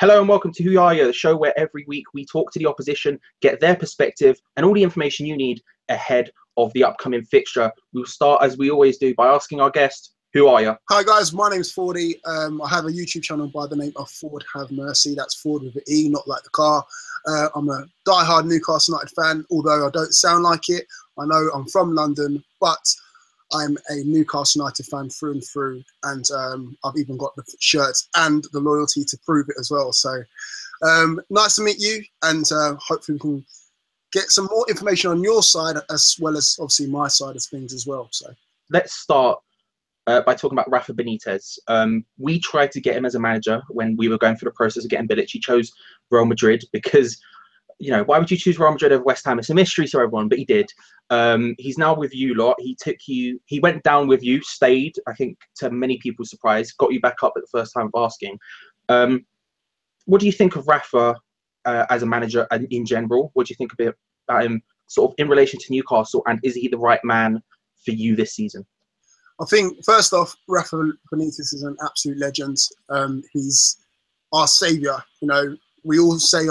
Hello and welcome to Who Are You, the show where every week we talk to the opposition, get their perspective and all the information you need ahead of the upcoming fixture. We'll start, as we always do, by asking our guest, who are you? Hi guys, my name's Forde. I have a YouTube channel by the name of FordeHaveMercy. That's Ford with an E, not like the car. I'm a die-hard Newcastle United fan, although I don't sound like it. I know I'm from London, but I'm a Newcastle United fan through and through, and I've even got the shirts and the loyalty to prove it as well. So nice to meet you, and hopefully we can get some more information on your side as well as obviously my side of things as well. So let's start by talking about Rafa Benitez. We tried to get him as a manager when we were going through the process of getting Bilic. He chose Real Madrid because, you know, why would you choose Real Madrid over West Ham? It's a mystery to everyone, but he did. He's now with you lot. He went down with you, stayed, I think, to many people's surprise, got you back up at the first time of asking. What do you think of Rafa as a manager and in general? What do you think about him sort of in relation to Newcastle, and is he the right man for you this season? I think, first off, Rafa Benitez is an absolute legend. He's our saviour. You know, we all bang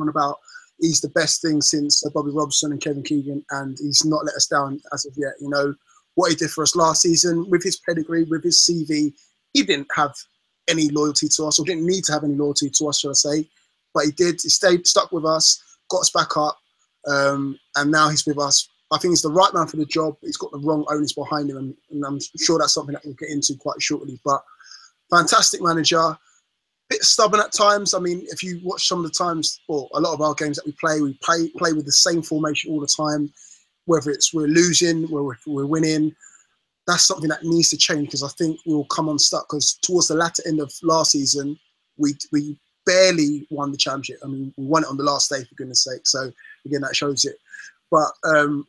on about he's the best thing since Bobby Robson and Kevin Keegan, and he's not let us down as of yet. You know, what he did for us last season, with his pedigree, with his CV, he didn't have any loyalty to us, or didn't need to have any loyalty to us, should I say. But he did. He stayed, stuck with us, got us back up, and now he's with us. I think he's the right man for the job. He's got the wrong owners behind him, and I'm sure that's something that we'll get into quite shortly. But fantastic manager, bit stubborn at times. I mean, if you watch some of the times, or a lot of our games that we play with the same formation all the time, whether it's we're losing, we're winning. That's something that needs to change, because I think we'll come unstuck, because towards the latter end of last season, we barely won the championship. I mean, we won it on the last day, for goodness sake. So again, that shows it. But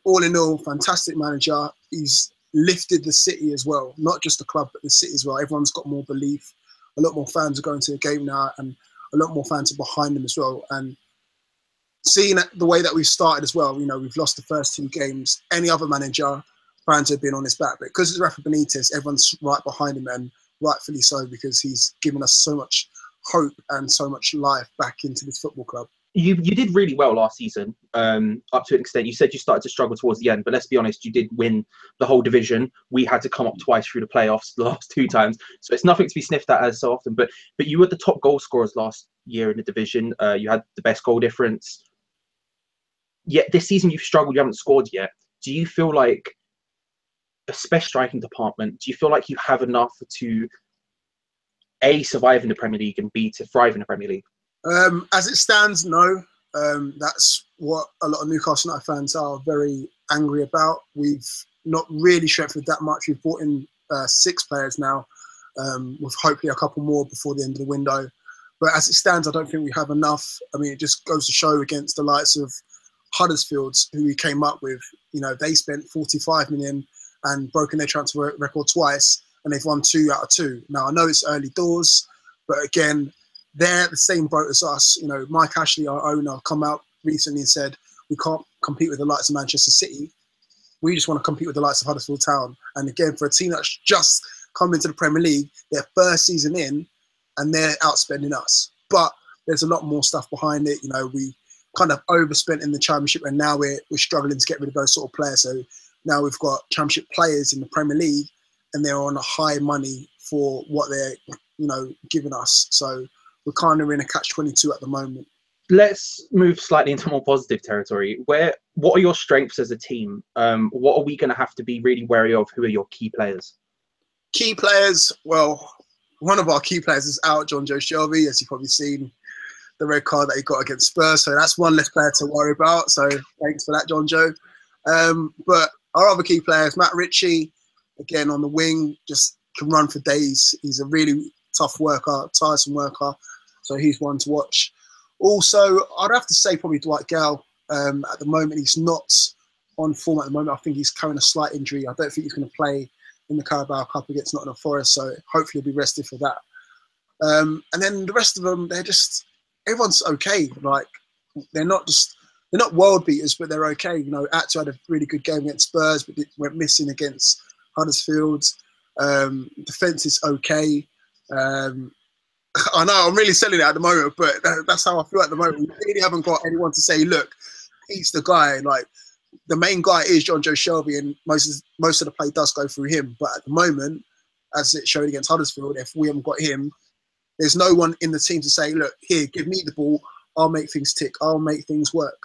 all in all, fantastic manager. He's lifted the city as well, not just the club, but the city as well. Everyone's got more belief. A lot more fans are going to the game now, and a lot more fans are behind them as well. And seeing the way that we've started as well, you know, we've lost the first 2 games. Any other manager, fans have been on his back. But because it's Rafa Benitez, everyone's right behind him, and rightfully so, because he's given us so much hope and so much life back into this football club. You did really well last season, up to an extent. You said you started to struggle towards the end, but let's be honest, you did win the whole division. We had to come up twice through the playoffs the last 2 times, so it's nothing to be sniffed at as so often. But you were the top goal scorers last year in the division. You had the best goal difference. Yet this season you've struggled. You haven't scored yet. Do you feel like, especially striking department, do you feel like you have enough to A, survive in the Premier League, and B, to thrive in the Premier League? As it stands, no. That's what a lot of Newcastle United fans are very angry about. We've not really strengthened that much. We've brought in 6 players now, with hopefully a couple more before the end of the window. But as it stands, I don't think we have enough. I mean, it just goes to show against the likes of Huddersfield, who we came up with. You know, they spent 45 million and broken their transfer record twice, and they've won 2 out of 2. Now, I know it's early doors, but again, they're the same boat as us. You know, Mike Ashley, our owner, come out recently and said, we can't compete with the likes of Manchester City. We just want to compete with the likes of Huddersfield Town. And again, for a team that's just come into the Premier League, their first season in, and they're outspending us. But there's a lot more stuff behind it. You know, we kind of overspent in the Championship, and now we're struggling to get rid of those sort of players. So now we've got Championship players in the Premier League, and they're on a high money for what they're, you know, giving us. So we're kind of in a catch-22 at the moment. Let's move slightly into more positive territory. What are your strengths as a team? What are we going to have to be really wary of? Who are your key players? Key players, well, one of our key players is out, John Joe Shelby, as you've probably seen the red card that he got against Spurs. So that's one less player to worry about. So thanks for that, John Joe. But our other key players, Matt Ritchie, again on the wing, just can run for days. He's a really tough worker, tiresome worker. So he's one to watch. Also, I'd have to say probably Dwight Gale. At the moment, he's not on form at the moment. I think he's carrying a slight injury. I don't think he's going to play in the Carabao Cup against Nottingham Forest, so hopefully he'll be rested for that. And then the rest of them, everyone's okay. Like, they're not world beaters, but they're okay. You know, Atsu had a really good game against Spurs, but it went missing against Huddersfield. Defence is okay. I know I'm really selling it at the moment, but that's how I feel at the moment. We really haven't got anyone to say, look, he's the guy. Like, the main guy is John Joe Shelby, and most of the play does go through him. But at the moment, as it showed against Huddersfield, if we haven't got him, there's no one in the team to say, look, here, give me the ball. I'll make things tick. I'll make things work.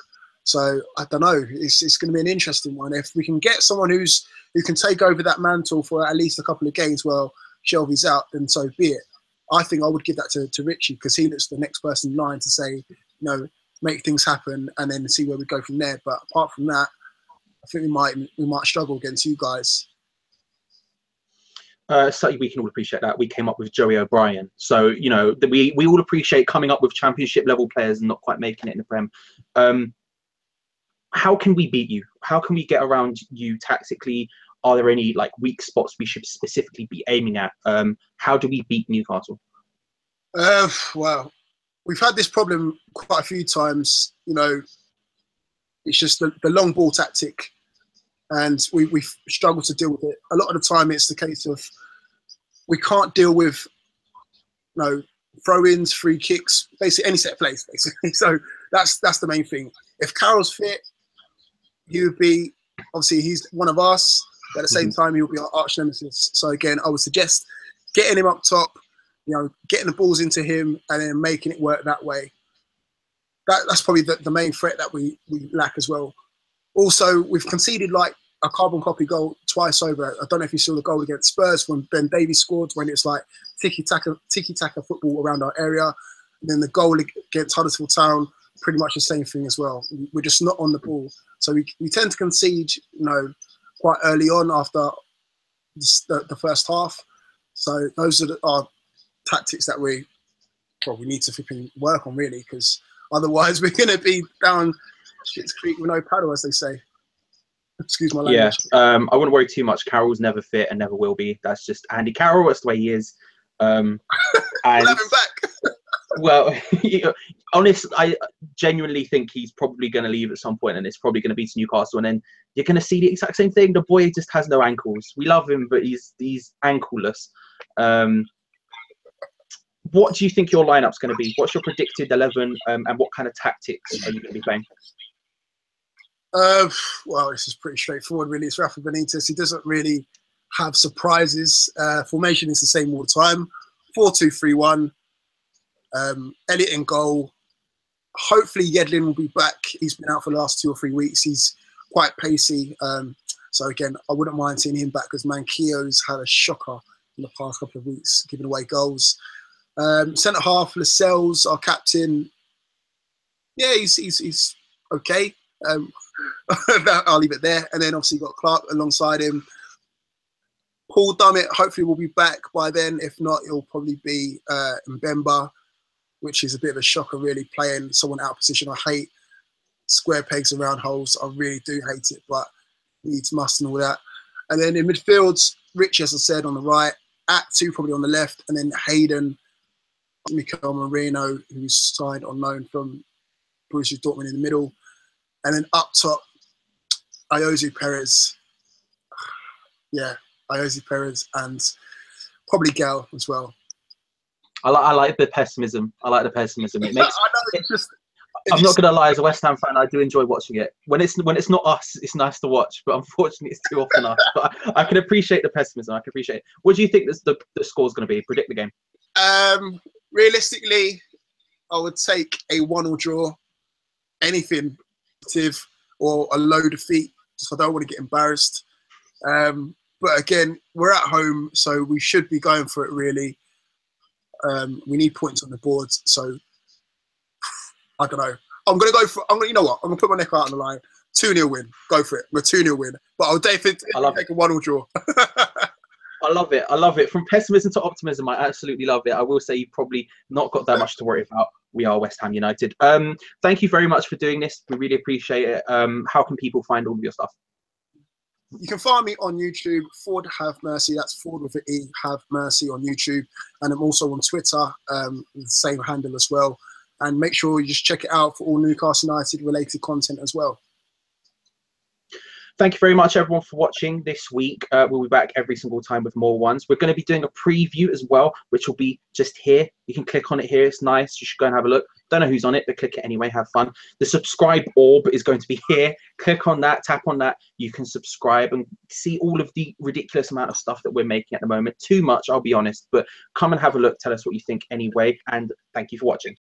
So I don't know. It's going to be an interesting one. If we can get someone who can take over that mantle for at least a couple of games while Shelby's out, then so be it. I think I would give that to Richie, because he looks the next person in line to say, make things happen and then see where we go from there. But apart from that, I think we might struggle against you guys. So we can all appreciate that. We came up with Joey O'Brien. So, we all appreciate coming up with championship level players and not quite making it in the Prem. How can we beat you? How can we get around you tactically? Are there any weak spots we should specifically be aiming at? How do we beat Newcastle? Well, we've had this problem quite a few times. It's just the long ball tactic, and we've struggled to deal with it. A lot of the time, it's the case of we can't deal with throw-ins, free kicks, basically any set plays, basically. So that's the main thing. If Carroll's fit, he would be, obviously he's one of us, but at the same time he'll be our arch nemesis. So again, I would suggest getting him up top, getting the balls into him and then making it work that way. That's probably the main threat that we lack as well. Also, we've conceded a carbon copy goal twice over. I don't know if you saw the goal against Spurs when Ben Davies scored, when it's tiki-taka football around our area. And then the goal against Huddersfield Town, pretty much the same thing as well. We're just not on the ball. So we tend to concede, quite early on after the first half. So those are our tactics that we need to flipping work on, really, because otherwise we're going to be down shit's creek with no paddle, as they say. Excuse my language. Yeah, I wouldn't worry too much. Carroll's never fit and never will be. That's just Andy Carroll. That's the way he is. And we'll have him back. Well, honest, I genuinely think he's probably going to leave at some point, and it's probably going to be to Newcastle, and then you're going to see the exact same thing. The boy just has no ankles. We love him, but he's ankleless. What do you think your lineup's going to be? What's your predicted 11, and what kind of tactics are you going to be playing? Well, this is pretty straightforward, really. It's Rafa Benitez. He doesn't really have surprises. Formation is the same all the time. 4-2-3-1. Elliott in goal. Hopefully Yedlin will be back. He's been out for the last 2 or 3 weeks. He's quite pacey. So again, I wouldn't mind seeing him back, because Manquillo's had a shocker in the past couple of weeks, giving away goals. Centre half, Lascelles, our captain. Yeah, he's okay. I'll leave it there. And then obviously you've got Clark alongside him. Paul Dummett hopefully will be back by then. If not, it'll probably be Mbemba, which is a bit of a shocker, really, playing someone out of position. I hate square pegs around holes. I really do hate it, but needs must and all that. And then in midfield, Rich, as I said, on the right, Attu probably on the left, and then Hayden, Mikel Merino, who's signed on loan from Borussia Dortmund, in the middle. And then up top, Ayoze Perez. Yeah, Ayoze Perez, and probably Gal as well. I like the pessimism. I like the pessimism. It makes. I know, I'm not gonna lie. As a West Ham fan, I do enjoy watching it. When it's not us, it's nice to watch. But unfortunately, it's too often us. But I can appreciate the pessimism. I can appreciate it. What do you think the score's going to be? Predict the game. Realistically, I would take a 1-1 draw. Anything or a low defeat, so I don't want to get embarrassed. But again, we're at home, so we should be going for it, really. We need points on the board, so I don't know. You know what? I'm going to put my neck out on the line. 2-0 win. Go for it. We're 2-0 win. But I'll definitely take a 1-1 draw. I love it. I love it. From pessimism to optimism, I absolutely love it. I will say you've probably not got that much to worry about. We are West Ham United. Thank you very much for doing this. We really appreciate it. How can people find all of your stuff? You can find me on YouTube, FordeHaveMercy. That's Ford with an E, Have Mercy on YouTube. And I'm also on Twitter, with the same handle as well. And make sure you just check it out for all Newcastle United related content as well. Thank you very much, everyone, for watching this week. We'll be back every single time with more ones. We're going to be doing a preview as well, which will be just here. You can click on it here. It's nice. You should go and have a look. Don't know who's on it, but click it anyway. Have fun. The subscribe orb is going to be here. Click on that. Tap on that. You can subscribe and see all of the ridiculous amount of stuff that we're making at the moment. Too much, I'll be honest. But come and have a look. Tell us what you think anyway. And thank you for watching.